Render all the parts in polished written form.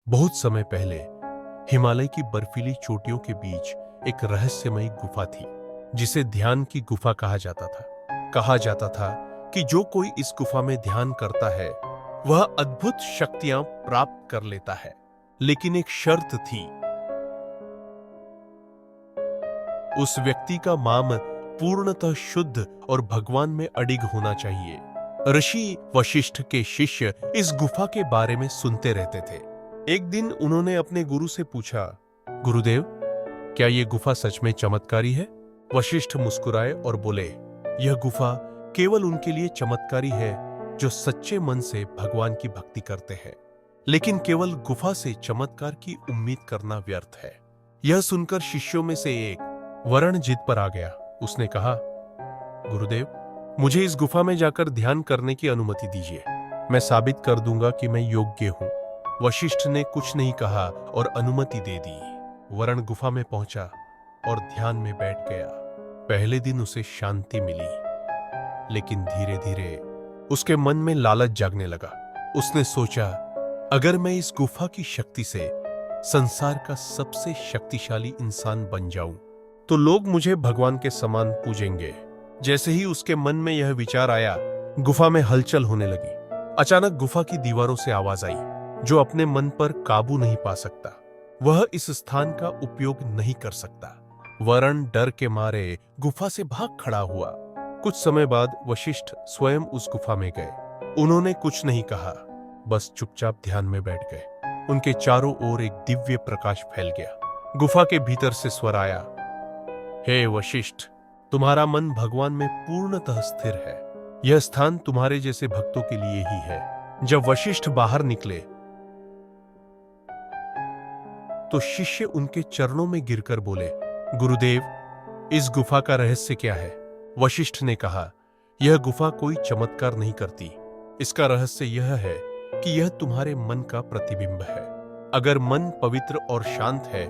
बहुत समय पहले हिमालय की बर्फीली चोटियों के बीच एक रहस्यमयी गुफा थी, जिसे ध्यान की गुफा कहा जाता था। कहा जाता था कि जो कोई इस गुफा में ध्यान करता है वह अद्भुत शक्तियां प्राप्त कर लेता है, लेकिन एक शर्त थी। उस व्यक्ति का मन पूर्णतः शुद्ध और भगवान में अडिग होना चाहिए। ऋषि वशिष्ठ के शिष्य इस गुफा के बारे में सुनते रहते थे। एक दिन उन्होंने अपने गुरु से पूछा, गुरुदेव, क्या यह गुफा सच में चमत्कारी है? वशिष्ठ मुस्कुराए और बोले, यह गुफा केवल उनके लिए चमत्कारी है जो सच्चे मन से भगवान की भक्ति करते हैं। लेकिन केवल गुफा से चमत्कार की उम्मीद करना व्यर्थ है। यह सुनकर शिष्यों में से एक वरण जिद पर आ गया। उसने कहा, गुरुदेव, मुझे इस गुफा में जाकर ध्यान करने की अनुमति दीजिए। मैं साबित कर दूंगा कि मैं योग्य हूं। वशिष्ठ ने कुछ नहीं कहा और अनुमति दे दी। वरण गुफा में पहुंचा और ध्यान में बैठ गया। पहले दिन उसे शांति मिली, लेकिन धीरे धीरे उसके मन में लालच जागने लगा। उसने सोचा, अगर मैं इस गुफा की शक्ति से संसार का सबसे शक्तिशाली इंसान बन जाऊं, तो लोग मुझे भगवान के समान पूजेंगे। जैसे ही उसके मन में यह विचार आया, गुफा में हलचल होने लगी। अचानक गुफा की दीवारों से आवाज आई। जो अपने मन पर काबू नहीं पा सकता, वह इस स्थान का उपयोग नहीं कर सकता। वरण डर के मारे गुफा से भाग खड़ा हुआ। कुछ समय बाद वशिष्ठ स्वयं उस गुफा में गए। उन्होंने कुछ नहीं कहा, बस चुपचाप ध्यान में बैठ गए। उनके चारों ओर एक दिव्य प्रकाश फैल गया। गुफा के भीतर से स्वर आया, हे वशिष्ठ, तुम्हारा मन भगवान में पूर्णतः स्थिर है। यह स्थान तुम्हारे जैसे भक्तों के लिए ही है। जब वशिष्ठ बाहर निकले तो शिष्य उनके चरणों में गिरकर बोले, गुरुदेव, इस गुफा का रहस्य क्या है? वशिष्ठ ने कहा, यह गुफा कोई चमत्कार नहीं करती। इसका रहस्य यह है कि यह तुम्हारे मन का प्रतिबिंब है। अगर मन पवित्र और शांत है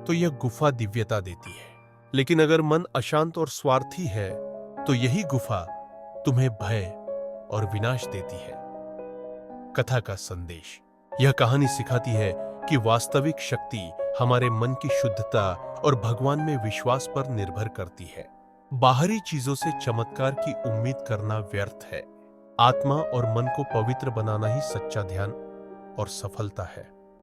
तो यह गुफा दिव्यता देती है, लेकिन अगर मन अशांत और स्वार्थी है तो यही गुफा तुम्हें भय और विनाश देती है। कथा का संदेश, यह कहानी सिखाती है कि वास्तविक शक्ति हमारे मन की शुद्धता और भगवान में विश्वास पर निर्भर करती है। बाहरी चीजों से चमत्कार की उम्मीद करना व्यर्थ है। आत्मा और मन को पवित्र बनाना ही सच्चा ध्यान और सफलता है।